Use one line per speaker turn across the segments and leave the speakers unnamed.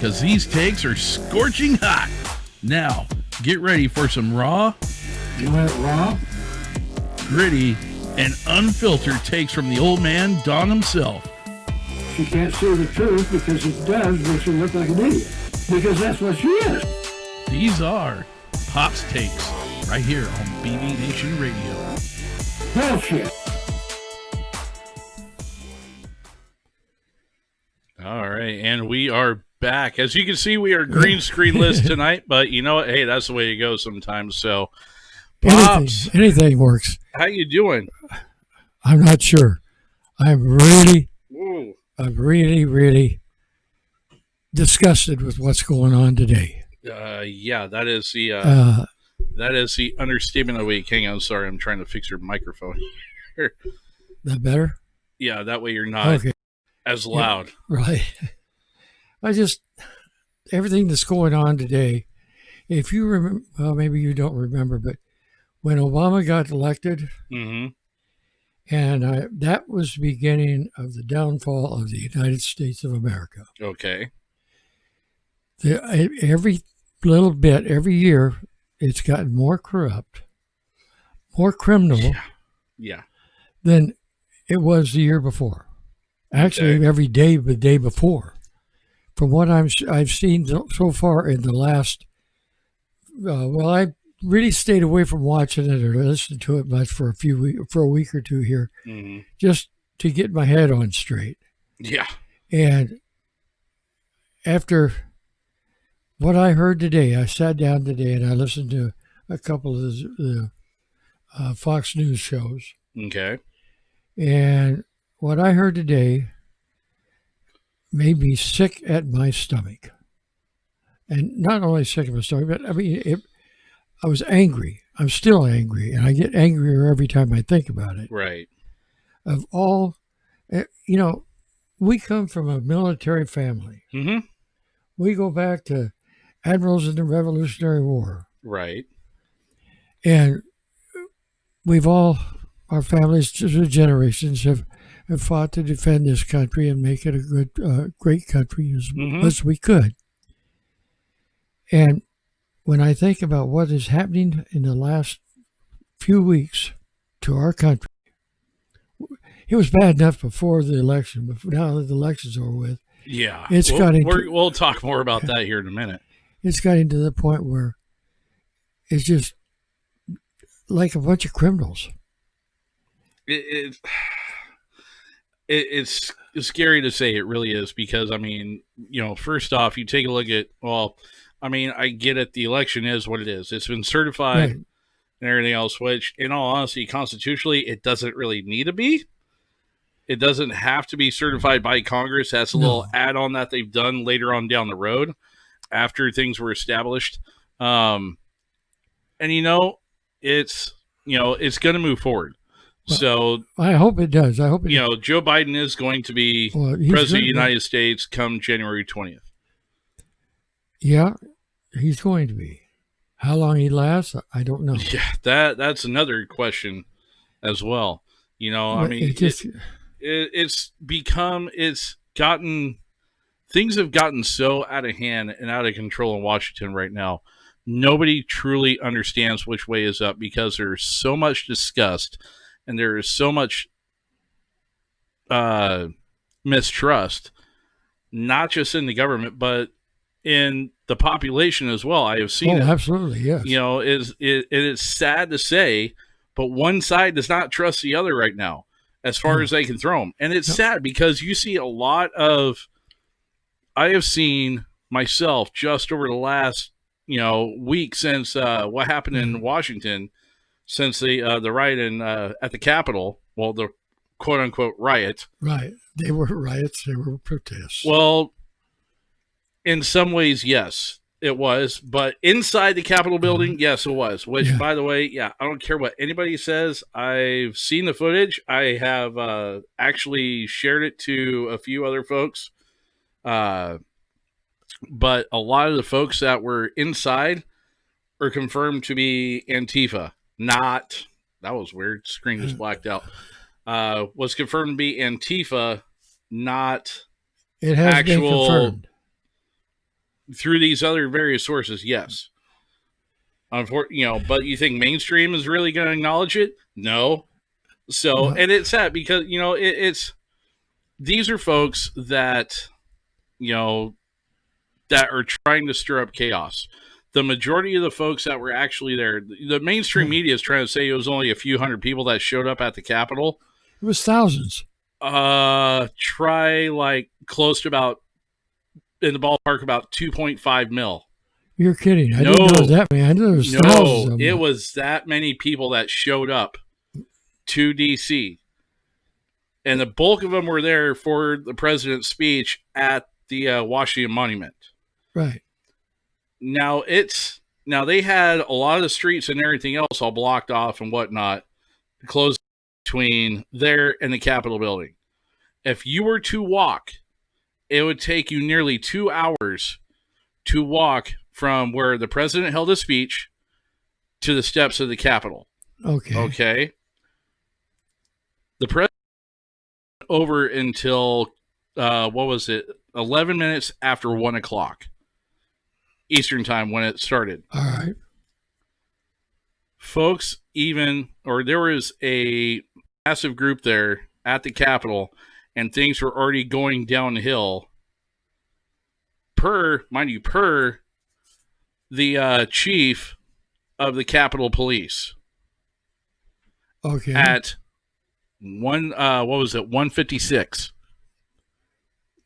because these takes are scorching hot. Now, get ready for some raw,
You want it raw?
gritty, and unfiltered takes from the old man, Don himself.
She can't say the truth because it does make her look like an idiot. Because that's what she is.
These are Pop's Takes, right here on BB Nation Radio.
Bullshit.
All right, and we are back. As you can see, we are green screenless tonight, but you know what? Hey, that's the way it goes sometimes. So, Pops,
anything works.
how you doing?
I'm not sure. I'm really disgusted with what's going on today.
Yeah, that is the understatement of the week. Hang on, sorry, I'm trying to fix your microphone here.
That better?
Yeah, that way you're not as loud.
Yeah, right. Everything that's going on today, if you remember, well, maybe you don't remember, but when Obama got elected,
Mm-hmm.
and that was the beginning of the downfall of the United States of America.
Okay.
Every little bit, every year, it's gotten more corrupt, more criminal
Yeah.
than it was the year before. Actually, every day the day before. From what I've seen so far in the last, I really stayed away from watching it or listening to it much for a week or two here, just to get my head on straight.
Yeah.
And after what I heard today, I sat down today and I listened to a couple of the Fox News shows.
Okay.
And what I heard today made me sick at my stomach. And not only sick at my stomach, but I mean, I was angry. I'm still angry, and I get angrier every time I think about it.
Right.
Of all, we come from a military family.
Mm-hmm.
We go back to admirals in the Revolutionary War.
Right.
And our families, generations have fought to defend this country and make it a good, great country as we could. And when I think about what is happening in the last few weeks to our country, it was bad enough before the election, but now that the election's over with,
we'll talk more about that here in a minute.
It's gotten to the point where it's just like a bunch of criminals.
It's scary to say, it really is, because I mean, first off, you take a look at, I get it, the election is what it is. It's been certified and everything else, which in all honesty, constitutionally, it doesn't really need to be. It doesn't have to be certified by Congress. That's a little add-on that they've done later on down the road after things were established. And it's going to move forward.
Well,
so
I hope it does. I hope
Joe Biden is going to be president of the United States come January 20th.
Yeah, he's going to be. How long he lasts, I don't know.
Yeah, that's another question as well. Things have gotten so out of hand and out of control in Washington right now. Nobody truly understands which way is up, because there's so much disgust and there is so much mistrust, not just in the government, but in the population as well. I have seen it.
Absolutely, yes.
It is sad to say, but one side does not trust the other right now, as far as they can throw them. And it's sad because you see a lot of, I have seen myself just over the last, week since what happened in Washington, since the riot at the Capitol, the quote unquote riot.
Right. They were riots. They were protests.
Well, in some ways, yes, it was. But inside the Capitol building, yes, it was. Which, by the way, I don't care what anybody says. I've seen the footage. I have actually shared it to a few other folks. But a lot of the folks that were inside are confirmed to be Antifa. That was weird. Screen just blacked out. Was confirmed to be Antifa, not
it has been confirmed.
through these other various sources, yes. But you think mainstream is really going to acknowledge it? No. So, and it's sad because it's these are folks that that are trying to stir up chaos. The majority of the folks that were actually there, the mainstream media is trying to say it was only a few hundred people that showed up at the Capitol.
It was thousands.
Try like close to about in the ballpark about 2.5 mil.
You're kidding. I didn't know that many. I knew there was thousands of them.
It was that many people that showed up to D.C. And the bulk of them were there for the president's speech at the Washington Monument.
Right.
Now they had a lot of the streets and everything else all blocked off and whatnot, closed between there and the Capitol building. If you were to walk, it would take you nearly 2 hours to walk from where the president held his speech to the steps of the Capitol. Okay. The president over until 11 minutes after 1 o'clock Eastern time when it started.
All right.
Folks, there was a massive group there at the Capitol, and things were already going downhill. Per the chief of the Capitol Police.
Okay.
At 156.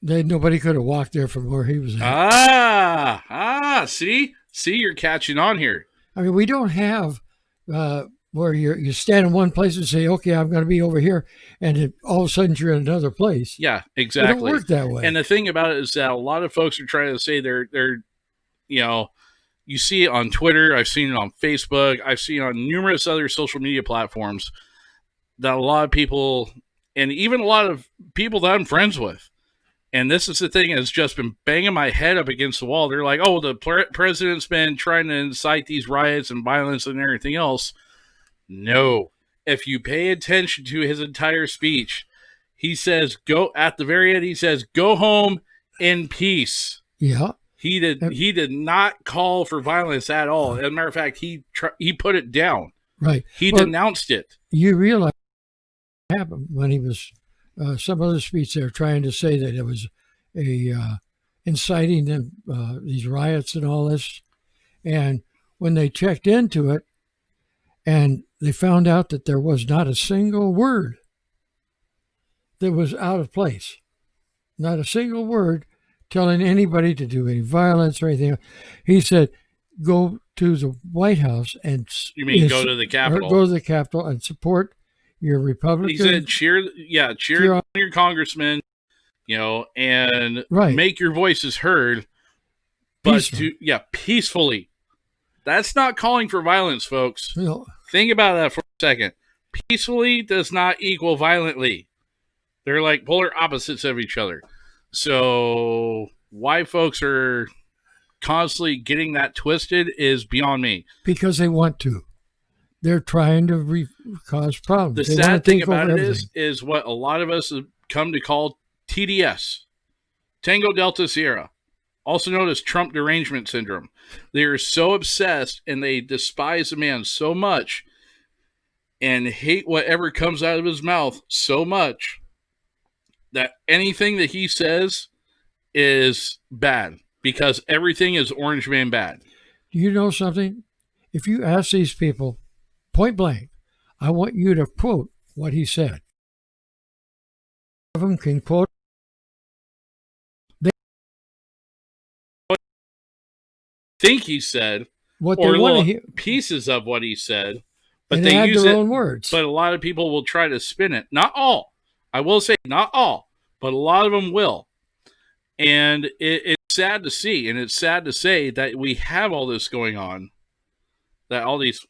Nobody could have walked there from where he was at.
See, you're catching on here.
I mean, we don't have where you stand in one place and say, okay, I'm going to be over here, and all of a sudden you're in another place.
Yeah, exactly.
It don't work that way.
And the thing about it is that a lot of folks are trying to say they're you see it on Twitter, I've seen it on Facebook, I've seen it on numerous other social media platforms that a lot of people, and even a lot of people that I'm friends with, and this is the thing that's just been banging my head up against the wall. They're like, oh, the president's been trying to incite these riots and violence and everything else. No. If you pay attention to his entire speech, he says, at the very end, he says, go home in peace.
Yeah.
He did not call for violence at all. As a matter of fact, he put it down.
Right.
He denounced it.
You realize what happened when he was some other speech there trying to say that it was inciting these riots and all this. And when they checked into it, and they found out that there was not a single word that was out of place. Not a single word telling anybody to do any violence or anything. He said, go to the White House and...
You mean go to the Capitol?
Go to the Capitol and support your Republican...
He said, cheer on your congressman, and make your voices heard. But peacefully. That's not calling for violence, folks.
No.
Think about that for a second. Peacefully does not equal violently. They're like polar opposites of each other. So why folks are constantly getting that twisted is beyond me.
Because they want to. They're trying to cause problems.
The sad thing about it is what a lot of us have come to call TDS, Tango Delta Sierra, also known as Trump derangement syndrome. They are so obsessed and they despise the man so much and hate whatever comes out of his mouth so much that anything that he says is bad because everything is Orange Man bad.
Do you know something? If you ask these people point blank, I want you to quote what he said. Some of them can quote.
Think he said
what
or
they want to hear.
Pieces of what he said, but
and
they
add
use
their own words.
But a lot of people will try to spin it. Not all. I will say not all, but a lot of them will. And it's sad to see, and it's sad to say that we have all this going on. That all these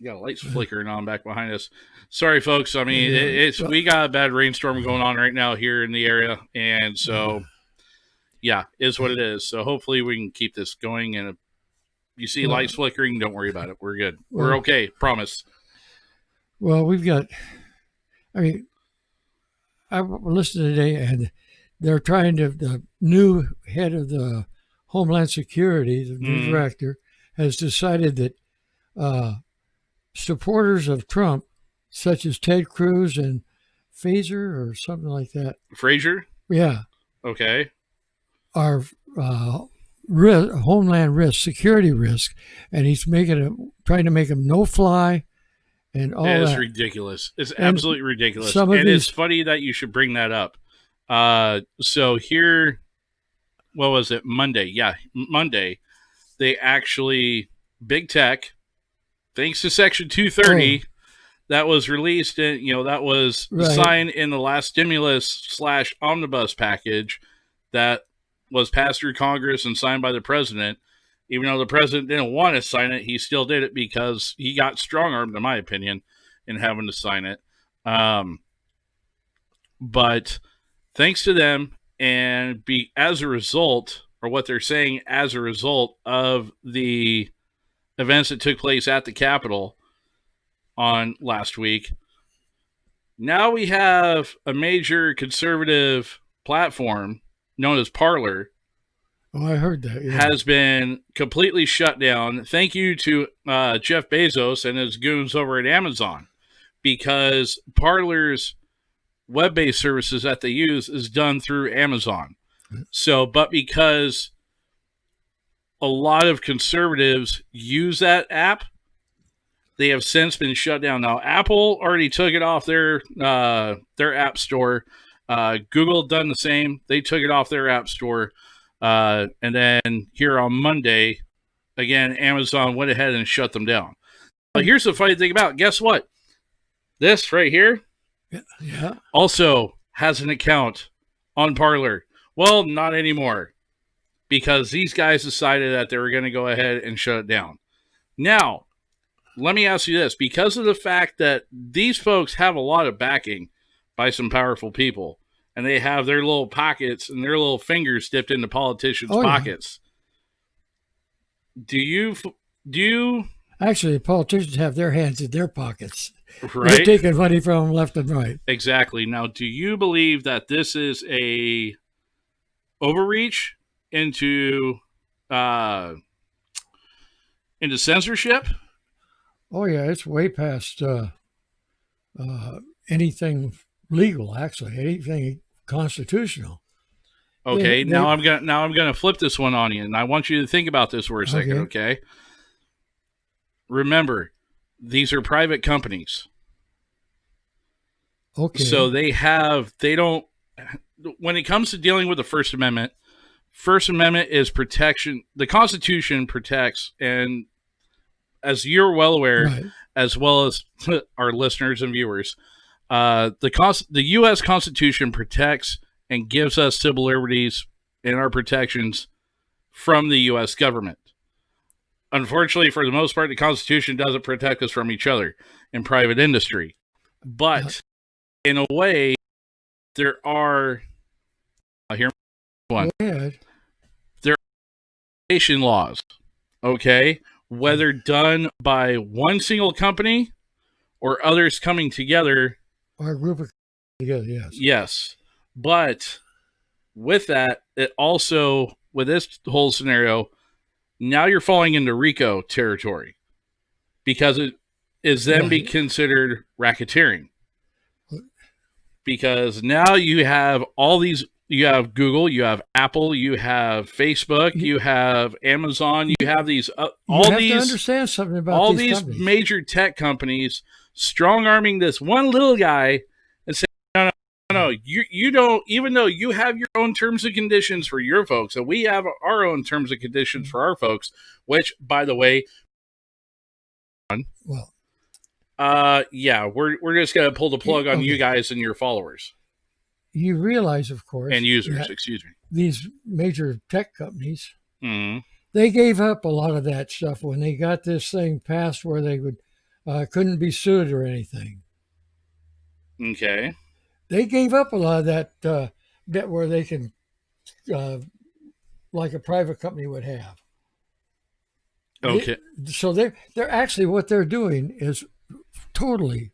lights flickering on back behind us. Sorry, folks. I mean, we got a bad rainstorm going on right now here in the area, and so. Yeah, is what it is. So hopefully we can keep this going. And if you see lights flickering, don't worry about it. We're good. We're okay. Promise.
Well, I listened today, and they're trying to, the new head of the Homeland Security, the new director, has decided that supporters of Trump, such as Ted Cruz and Fraser or something like that.
Frazier?
Yeah.
Okay.
Are homeland risk, security risk, and he's trying to make them no fly and all that.
It's ridiculous. It's absolutely ridiculous. It's funny that you should bring that up. So here, what was it? Monday. Yeah, Monday. They actually, big tech, thanks to Section 230, that was released and that was signed in the last stimulus/omnibus package that was passed through Congress and signed by the president. Even though the president didn't want to sign it, he still did it because he got strong-armed, in my opinion, in having to sign it. But thanks to them, and as a result, or what they're saying as a result of the events that took place at the Capitol on last week, now we have a major conservative platform known as Parler.
Oh, I heard that. Yeah.
Has been completely shut down. Thank you to Jeff Bezos and his goons over at Amazon, because Parler's web-based services that they use is done through Amazon. So, but because a lot of conservatives use that app, they have since been shut down. Now, Apple already took it off their app store. Google done the same. They took it off their app store. And then here on Monday, again, Amazon went ahead and shut them down. But here's the funny thing about it. Guess what? This right here also has an account on Parler. Well, not anymore, because these guys decided that they were going to go ahead and shut it down. Now, let me ask you this. Because of the fact that these folks have a lot of backing by some powerful people, and they have their little pockets and their little fingers dipped into politicians' pockets. Do you...
Actually, politicians have their hands in their pockets.
Right?
They're taking money from them left and right.
Exactly. Now, do you believe that this is a overreach into censorship?
Oh, yeah. It's way past anything legal, actually, anything constitutional.
Okay, now I'm gonna flip this one on you, and I want you to think about this for a second, okay? Remember, these are private companies.
Okay.
So when it comes to dealing with the First Amendment is protection. The Constitution protects, and as you're well aware, as well as our listeners and viewers, the U.S. Constitution protects and gives us civil liberties and our protections from the U.S. government. Unfortunately, for the most part, the Constitution doesn't protect us from each other in private industry. But in a way, there are there are nation laws, okay, whether done by one single company or others coming together.
Or a group of together, yes.
Yes. But with that, it also, with this whole scenario, now you're falling into RICO territory, because it is then be considered racketeering. Because now you have all these, you have Google, you have Apple, you have Facebook, you have Amazon, you have these,
to understand something about
all these major tech companies strong-arming this one little guy and saying, no, you don't, even though you have your own terms and conditions for your folks, and we have our own terms and conditions for our folks, which, by the way, we're just going to pull the plug on you guys and your followers.
You realize, of course,
and users, excuse me,
these major tech companies, they gave up a lot of that stuff when they got this thing passed where they couldn't be sued or anything.
Okay.
They gave up a lot of that bit where they can, like a private company would have.
Okay.
So they're actually, what they're doing is totally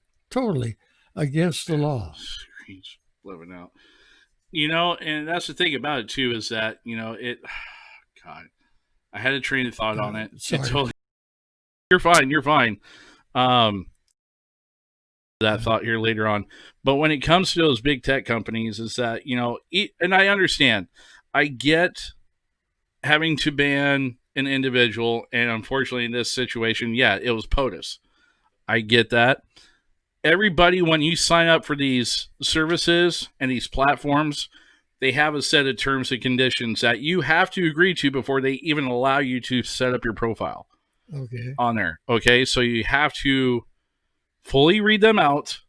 against the law.
Screen's living out. And that's the thing about it too, is that, God, I had a train of thought on it.
Sorry.
Totally, you're fine. You're fine. That thought here later on. But when it comes to those big tech companies, is that, and I understand, I get having to ban an individual, and unfortunately in this situation, yeah, it was POTUS. I get that. Everybody, when you sign up for these services and these platforms, they have a set of terms and conditions that you have to agree to before they even allow you to set up your profile on there. Okay, so you have to fully read them out,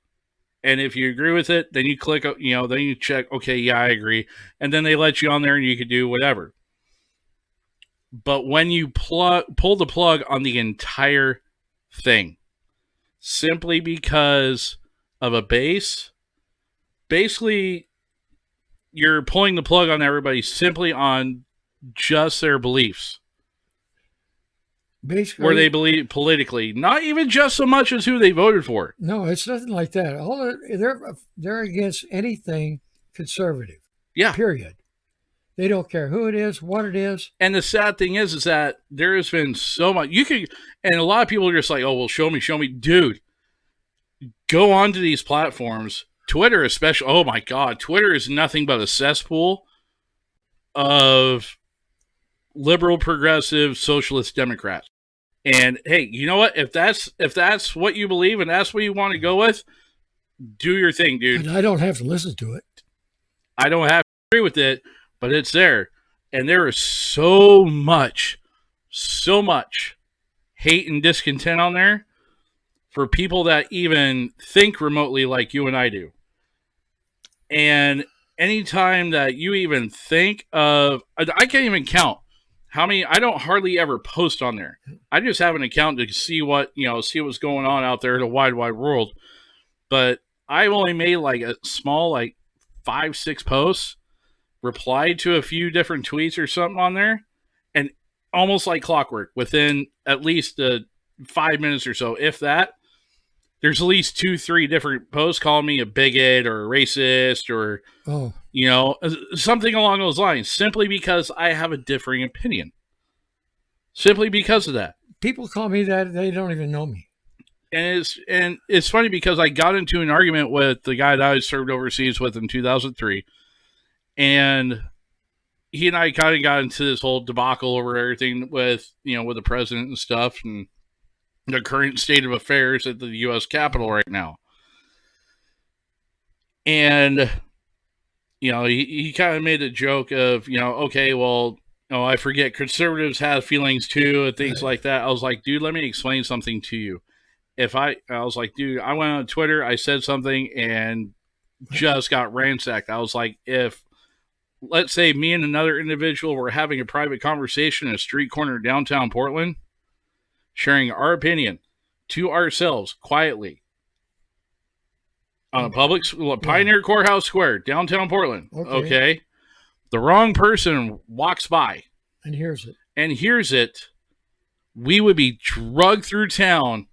and if you agree with it, then you click, then you check, okay, yeah, I agree, and then they let you on there and you can do whatever. But when you pull the plug on the entire thing, simply because of a base, basically you're pulling the plug on everybody simply on just their beliefs.
Basically,
where they believe politically, not even just so much as who they voted for.
No, it's nothing like that. They're against anything conservative.
Yeah.
Period. They don't care who it is, what it is.
And the sad thing is that there has been so much. And a lot of people are just like, oh, well, show me. Dude, go onto these platforms. Twitter especially. Oh, my God. Twitter is nothing but a cesspool of liberal, progressive, socialist Democrats. And, hey, you know what? If that's what you believe and that's what you want to go with, do your thing, dude.
And I don't have to listen to it.
I don't have to agree with it. But it's there. And there is so much hate and discontent on there for people that even think remotely like you and I do. And anytime that you even think of, I can't even count how many, I don't hardly ever post on there. I just have an account to see what's going on out there in the wide world. But I've only made like a small, 5-6 posts, replied to a few different tweets or something on there, and almost like clockwork, within at least 5 minutes or so, if that, there's at least 2-3 different posts calling me a bigot or a racist or, something along those lines, simply because I have a differing opinion. Simply because of that.
People call me that, they don't even know me.
And it's funny because I got into an argument with the guy that I served overseas with in 2003. And he and I kind of got into this whole debacle over everything with the president and stuff and the current state of affairs at the U.S. Capitol right now. And, he kind of made a joke of, okay, well, I forget conservatives have feelings too and things like that. I was like, dude, let me explain something to you. I was like, dude, I went on Twitter, I said something and just got ransacked. I was like, if, let's say me and another individual were having a private conversation in a street corner downtown Portland, sharing our opinion to ourselves quietly on a public Pioneer Courthouse Square, downtown Portland. Okay. The wrong person walks by
and hears
it. We would be drugged through town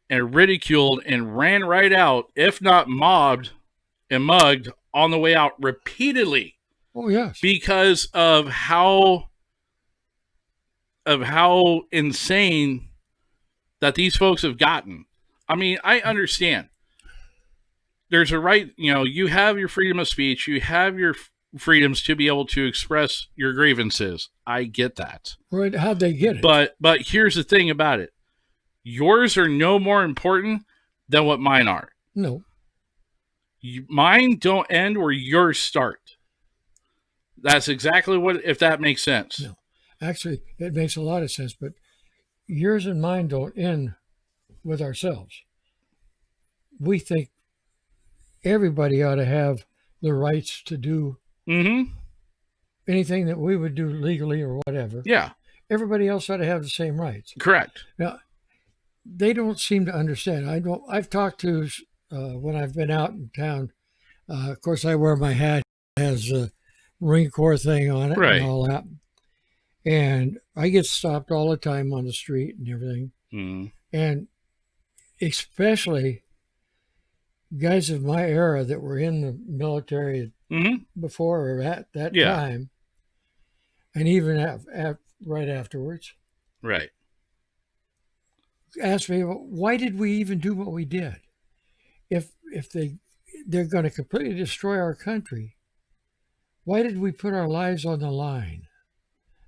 and ridiculed and ran right out, if not mobbed and mugged on the way out repeatedly.
Oh, yes.
Because of how insane that these folks have gotten. I mean, I understand. There's a right, you have your freedom of speech. You have your freedoms to be able to express your grievances. I get that.
Right? How'd they get it?
But here's the thing about it. Yours are no more important than what mine are.
No.
Mine don't end where yours start. That's exactly if that makes sense.
No. Actually, it makes a lot of sense, but yours and mine don't end with ourselves. We think everybody ought to have the rights to do anything that we would do legally or whatever.
Yeah.
Everybody else ought to have the same rights.
Correct.
Now, they don't seem to understand. I've talked to, when I've been out in town, of course I wear my hat, it has a Marine Corps thing on it and all that. And I get stopped all the time on the street and everything. And especially guys of my era that were in the military before or at that time, and even right afterwards,
Right.
asked me, well, why did we even do what we did? If they're going to completely destroy our country, why did we put our lives on the line?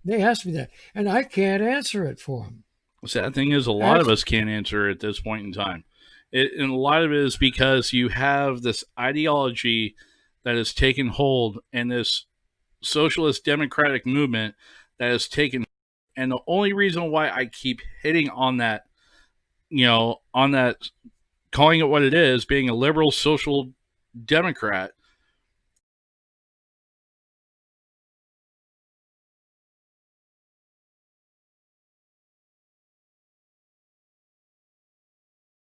They asked me that, and I can't answer it for them.
The sad thing is, a lot of us can't answer at this point in time. And a lot of it is because you have this ideology that has taken hold and this socialist democratic movement that has taken. And the only reason why I keep hitting on that, on that, calling it what it is, being a liberal social democrat,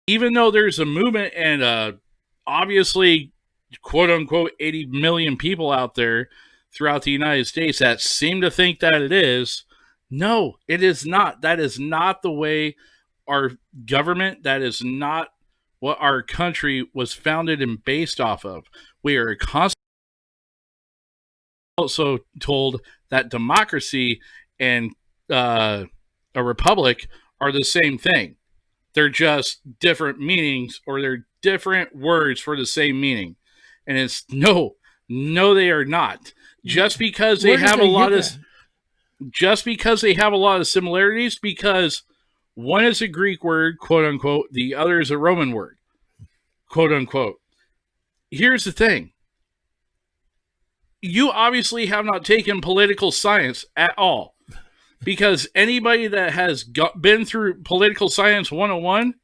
even though there's a movement and obviously, quote unquote, 80 million people out there throughout the United States that seem to think that it is, no, it is not. That is not the way our government, that is not what our country was founded and based off of. We are constantly also told that democracy and a republic are the same thing. They're just different meanings, or they're different words for the same meaning. And it's no, they are not. Just because they have a lot of similarities, because one is a Greek word, quote unquote, the other is a Roman word, quote unquote. Here's the thing. You obviously have not taken political science at all. Because anybody that has been through political science 101,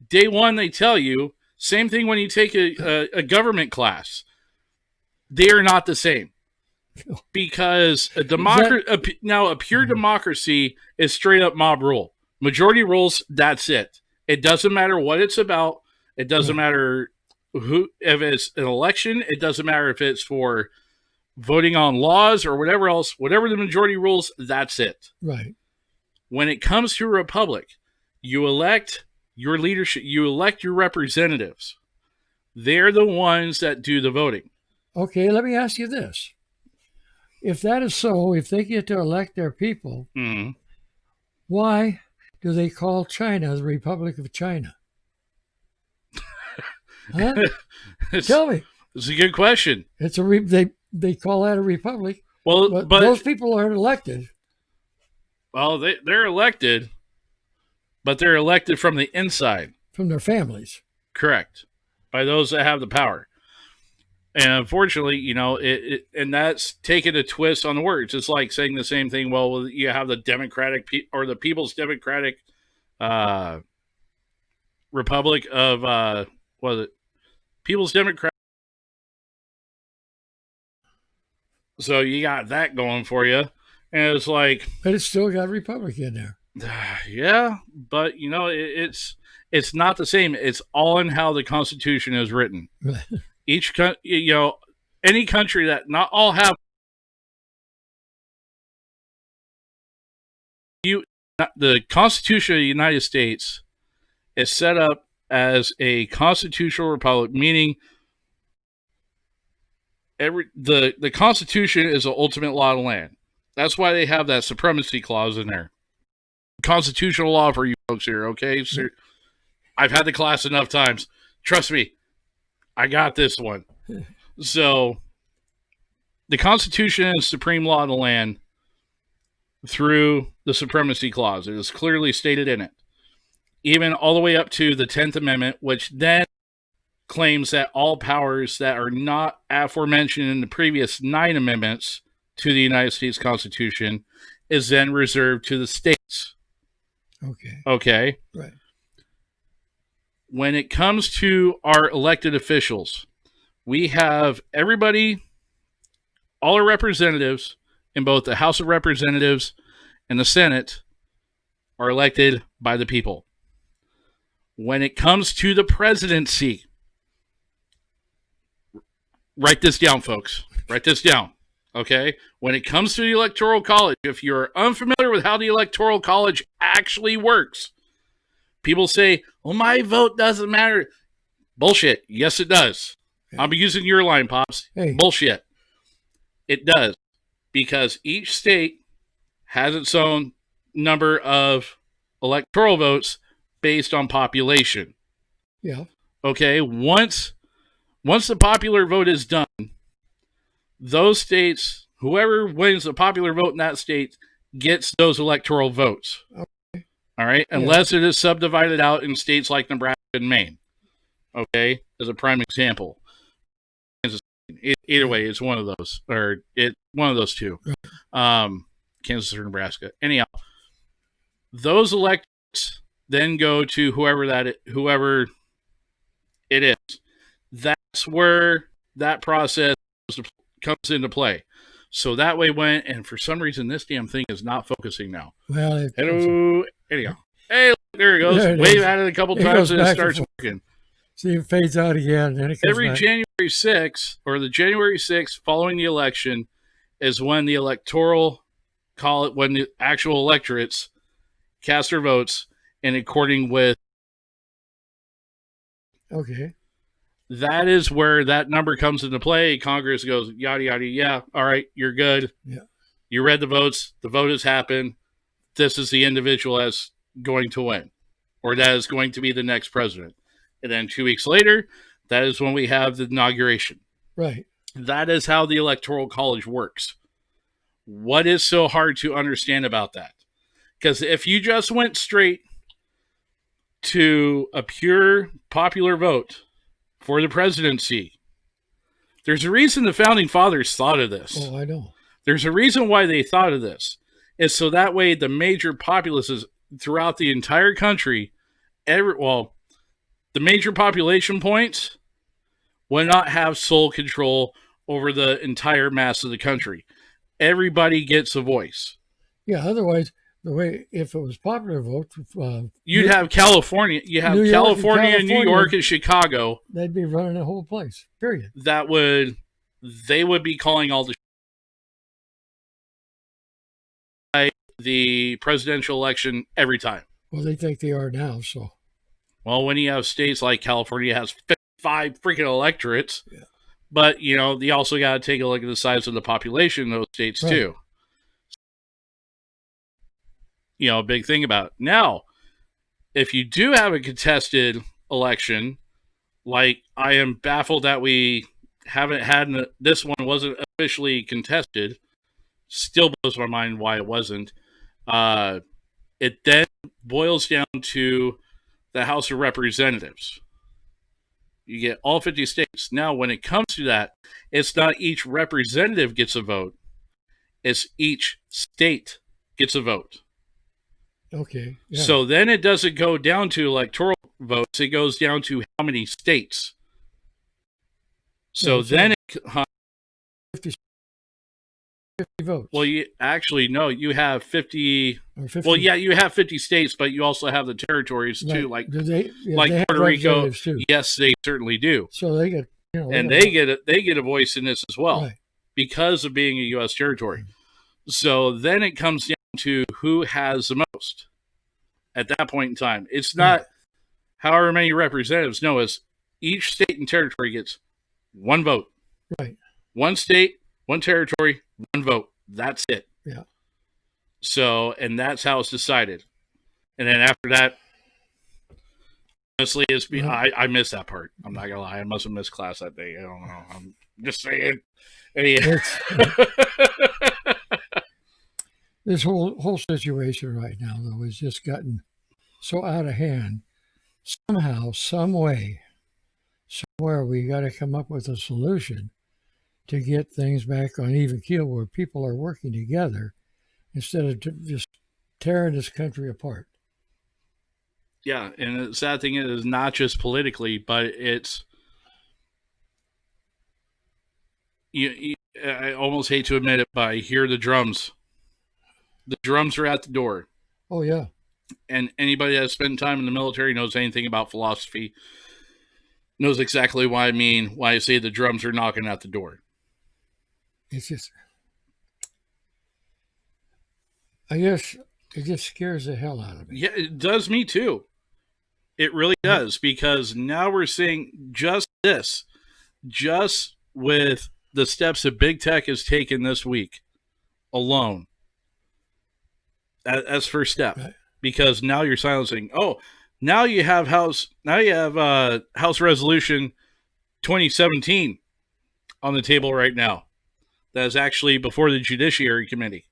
day one, they tell you, same thing when you take a government class. They are not the same. Because a pure democracy is straight up mob rule. Majority rules, that's it. It doesn't matter what it's about. It doesn't matter if it's an election. It doesn't matter if it's for voting on laws or whatever else, whatever the majority rules, that's it.
Right.
When it comes to a republic, you elect your leadership, you elect your representatives. They're the ones that do the voting.
Okay, let me ask you this. If that is so, if they get to elect their people, why do they call China the Republic of China? Huh? Tell me.
It's a good question.
It's they call that a republic.
Well,
but those people aren't elected.
Well, they're elected, but they're elected from the inside.
From their families.
Correct. By those that have the power. And unfortunately, and that's taking a twist on the words. It's like saying the same thing. Well, you have the Democratic or the People's Democratic Republic of People's Democratic. So you got that going for you, and it's like,
but it's still got Republic in there.
Yeah, but it's not the same. It's all in how the Constitution is written. Each any country that not all have the Constitution of the United States is set up as a constitutional republic, meaning the Constitution is the ultimate law of the land. That's why they have that supremacy clause in there. Constitutional law for you folks here, okay? So I've had the class enough times. Trust me, I got this one. So the Constitution is supreme law of the land through the supremacy clause. It is clearly stated in it. Even all the way up to the 10th Amendment, which then claims that all powers that are not aforementioned in the previous 9 amendments to the United States Constitution is then reserved to the states. Okay.
Right.
When it comes to our elected officials, we have everybody, all our representatives in both the House of Representatives and the Senate are elected by the people. When it comes to the presidency, write this down, folks. Write this down. Okay? When it comes to the Electoral College, if you're unfamiliar with how the Electoral College actually works, people say, well, my vote doesn't matter. Bullshit. Yes, it does. I'm using your line, Pops.
Hey.
Bullshit. It does. because each state has its own number of electoral votes based on population.
Yeah.
Okay, once the popular vote is done, those states, whoever wins the popular vote in that state, gets those electoral votes.
Okay.
All right, unless it is subdivided out in states like Nebraska and Maine. Okay, as a prime example. Either way, it's one of those, or one of those two, Kansas or Nebraska. Anyhow, those electors then go to whoever it is. That's where that process comes into play. So that way and for some reason this damn thing is not focusing now.
Well,
hello. Anyhow, hey, there it goes. Wave at it a couple times and it starts working.
See, it fades out again. And it comes
Every
back.
January 6th, or the January 6th following the election, is when the when the actual electorates cast their votes, and according with.
Okay.
That is where that number comes into play. Congress goes, yada, yada, yeah, all right, you're good.
Yeah.
You read the votes. The vote has happened. This is the individual that's going to win, or that is going to be the next president. And then 2 weeks later, that is when we have the inauguration.
Right.
That is how the Electoral College works. What is so hard to understand about that? Because if you just went straight to a pure popular vote for the presidency, there's a reason the founding fathers thought of this.
Oh, I know.
There's a reason why they thought of this. Is so that way the major populaces throughout the entire country, the major population points will not have sole control over the entire mass of the country. Everybody gets a voice.
Yeah, otherwise, if it was popular vote,
you'd have California. You have California, New York, and Chicago.
They'd be running the whole place. Period.
They would be calling all the presidential election every time.
Well, they think they are now. So.
Well, when you have states like California has 55 freaking electorates,
yeah.
But they also got to take a look at the size of the population in those states too. A big thing about it. Now, if you do have a contested election, like I am baffled that we haven't had this one wasn't officially contested. Still blows my mind why it wasn't. It then boils down to the House of Representatives. You get all 50 states. Now, when it comes to that, it's not each representative gets a vote. It's each state gets a vote.
Okay. Yeah.
So then it doesn't go down to electoral votes. It goes down to how many states. So then it...
50 votes.
Well, you have 50...
Or 50.
Well, yeah, you have 50 states, but you also have the territories too, like
they
Puerto Rico.
Too.
Yes, they certainly do.
So they get,
they get a voice in this as well,
right, because
of being a U.S. territory. So then it comes down to who has the most at that point in time. It's not however many representatives. No, it's each state and territory gets one vote.
Right.
One state, one territory, one vote. That's it.
Yeah.
So, and that's how it's decided. And then after that, honestly, I missed that part. I'm not going to lie. I must have missed class that day. I don't know. I'm just saying.
This whole situation right now, though, has just gotten so out of hand. Somehow, some way, somewhere, we got to come up with a solution to get things back on even keel where people are working together instead of just tearing this country apart.
Yeah, and the sad thing is not just politically, but it's... I almost hate to admit it, but I hear the drums. The drums are at the door.
Oh, yeah.
And anybody that's spent time in the military knows anything about philosophy knows exactly what I mean, why I say the drums are knocking at the door.
It's just... I guess it just scares the hell out of me.
Yeah, it does me too. It really does, because now we're seeing just with the steps that big tech has taken this week. alone. That's first step, because now you're silencing. Oh, now you have House Resolution 2017 on the table right now. That is actually before the Judiciary Committee.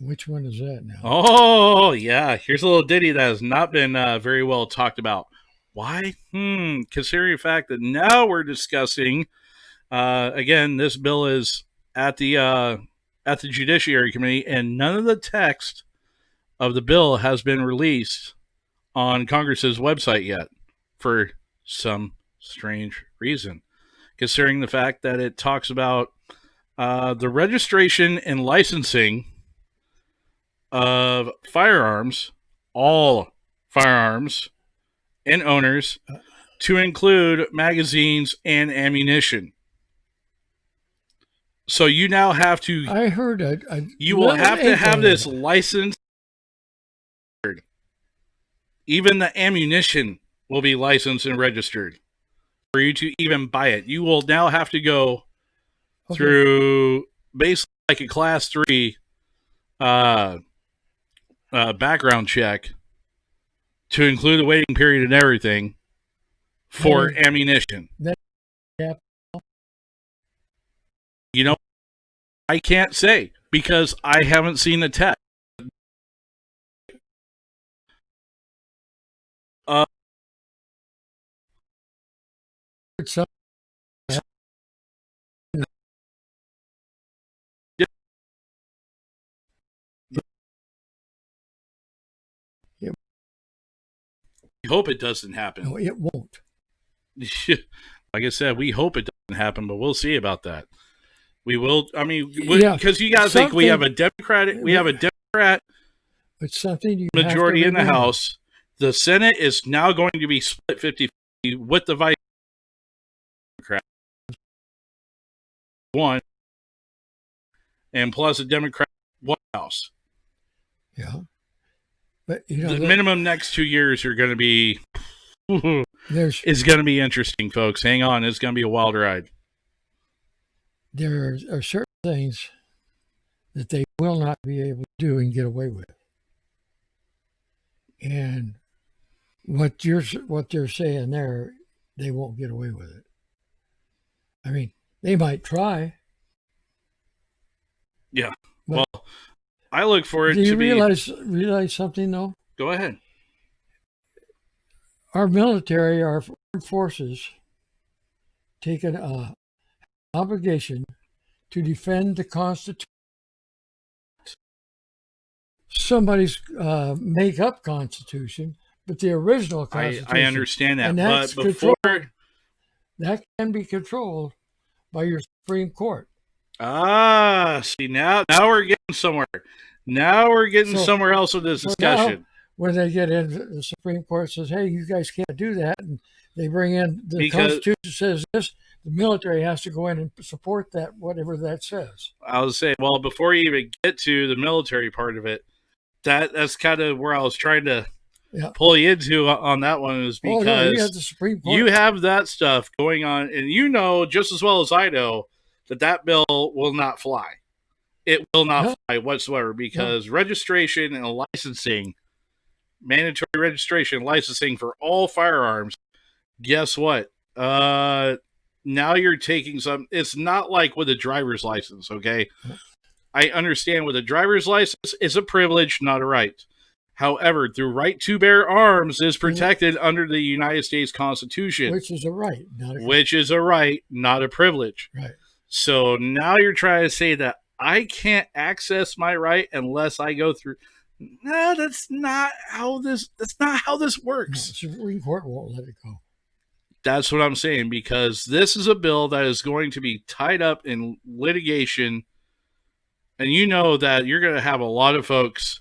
Which one is that now?
Oh, yeah. Here's a little ditty that has not been very well talked about. Why? Considering the fact that now we're discussing, again, this bill is at the Judiciary Committee, and none of the text of the bill has been released on Congress's website yet for some strange reason, considering the fact that it talks about the registration and licensing of firearms, all firearms and owners, to include magazines and ammunition. So you now have to.
I heard
you will have to have this licensed. Even the ammunition will be licensed and registered for you to even buy it. You will now have to go through basically like a class 3 background check to include the waiting period and everything for ammunition. You know, I can't say because I haven't seen the test. We hope it doesn't happen.
No, it won't.
Like I said, we hope it doesn't happen, but we'll see about that. We will. I mean, because you got to think we have a Democrat
it's something
majority in the House. The Senate is now going to be split 50-50 with the Vice Democrat one, and plus a Democrat White House.
Yeah. But
the minimum next 2 years are going to be is going to be interesting, folks. Hang on, it's going to be a wild ride.
There are certain things that they will not be able to do and get away with, and what they're saying there, they won't get away with it. I mean, they might try.
Yeah. Well, I look for it to
be... Do you realize something, though?
Go ahead.
Our military, our armed forces, take an obligation to defend the Constitution. Somebody's make-up Constitution, but the original Constitution.
I understand that,
but
before...
that can be controlled by your Supreme Court.
See, now we're getting somewhere. Now we're getting somewhere else with this discussion.
Now, when they get in, the Supreme Court says, hey, you guys can't do that. And they bring in, Constitution says this, the military has to go in and support that, whatever that says.
I was saying, well, before you even get to the military part of it, that's kind of where I was trying to pull you into on that one, is because
you have the Supreme Court.
You have that stuff going on, and you know just as well as I know that bill will not fly. It will not fly whatsoever, because registration and licensing, mandatory registration and licensing for all firearms, guess what? Now you're taking some... It's not like with a driver's license, okay? I understand with a driver's license, it's a privilege, not a right. However, the right to bear arms is protected under the United States Constitution.
Which is a right,
not a privilege.
Right.
So now you're trying to say that I can't access my right unless I go through... No, that's not how this works.
No, the Supreme Court won't let it go.
That's what I'm saying, because this is a bill that is going to be tied up in litigation, and you know that you're going to have a lot of folks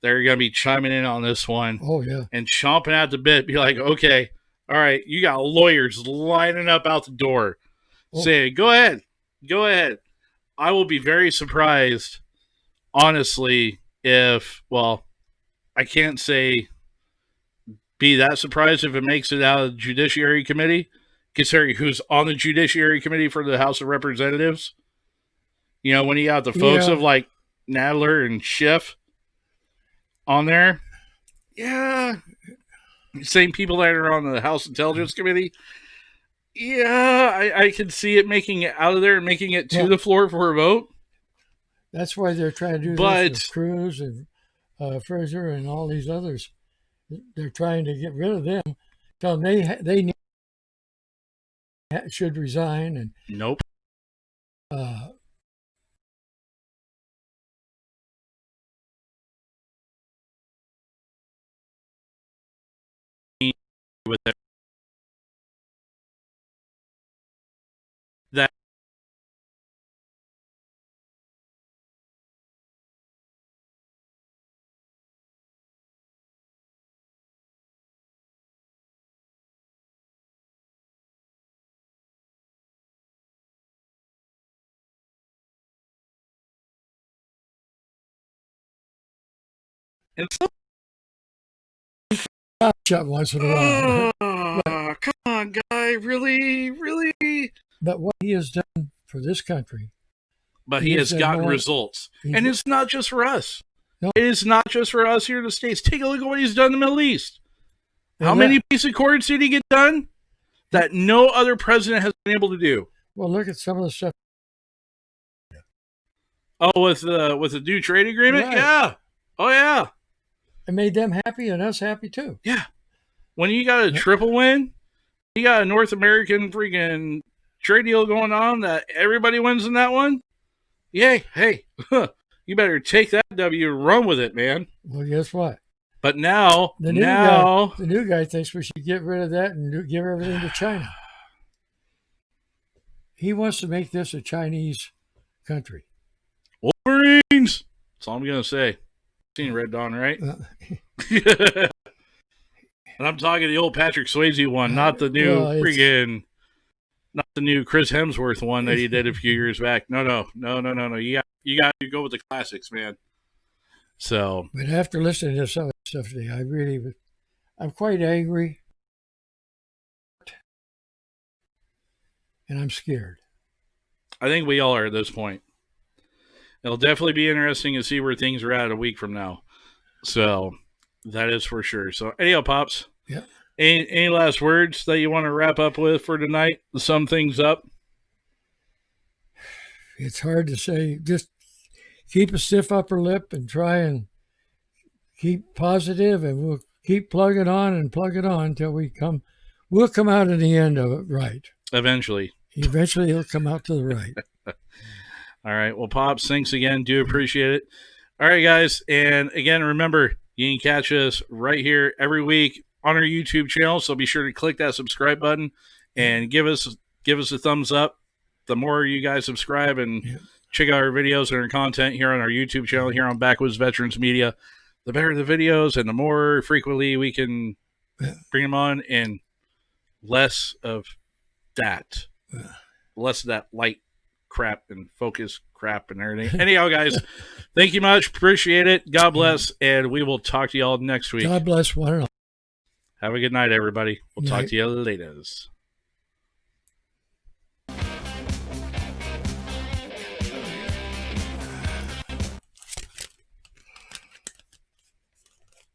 that are going to be chiming in on this one.
Oh, yeah.
And chomping at the bit, be like, okay, all right, you got lawyers lining up out the door saying, go ahead. I will be very surprised, honestly, if, well, I can't say be that surprised if it makes it out of the Judiciary Committee, considering who's on the Judiciary Committee for the House of Representatives. You know, when you got the folks of like Nadler and Schiff on there. Yeah. Same people that are on the House Intelligence Committee. Yeah, I can see it making it out of there and making it to the floor for a vote.
That's why they're trying to do this with Cruz and Fraser and all these others. They're trying to get rid of them. Tell them they should resign. And
nope. With that. And
shut once in a while.
Come on, guy, really.
But what he has done for this country.
But he has gotten results. And it's not just for us. No. It is not just for us here in the States. Take a look at what he's done in the Middle East. How many peace accords did he get done that no other president has been able to do?
Well, look at some of the stuff.
Oh, with the new trade agreement? Right. Yeah. Oh, yeah.
It made them happy and us happy, too.
Yeah. When you got a triple win, you got a North American freaking trade deal going on that everybody wins in that one. Yay. Hey, you better take that W and run with it, man.
Well, guess what?
But now,
the new guy thinks we should get rid of that and give everything to China. He wants to make this a Chinese country.
Wolverines! That's all I'm going to say. Seen Red Dawn, right? And I'm talking the old Patrick Swayze one, not the new not the new Chris Hemsworth one that he did a few years back. No. You got to go with the classics, man. So,
but after listening to some of that stuff today, I'm quite angry, and I'm scared.
I think we all are at this point. It'll definitely be interesting to see where things are at a week from now. So that is for sure. So anyhow, Pops.
Yeah.
Any last words that you want to wrap up with for tonight to sum things up?
It's hard to say. Just keep a stiff upper lip and try and keep positive, and we'll keep plugging on until we'll come out in the end of it right.
Eventually
it'll come out to the right.
All right. Well, Pops, thanks again. Do appreciate it. All right, guys. And again, remember, you can catch us right here every week on our YouTube channel. So be sure to click that subscribe button and give us a thumbs up. The more you guys subscribe and check out our videos and our content here on our YouTube channel, here on Backwoods Veterans Media, the better the videos and the more frequently we can bring them on, and less of that light crap and focus crap and everything. Anyhow, guys, thank you much. Appreciate it. God bless, and we will talk to y'all next week.
God bless one and all.
Have a good night, everybody. We'll talk to you later.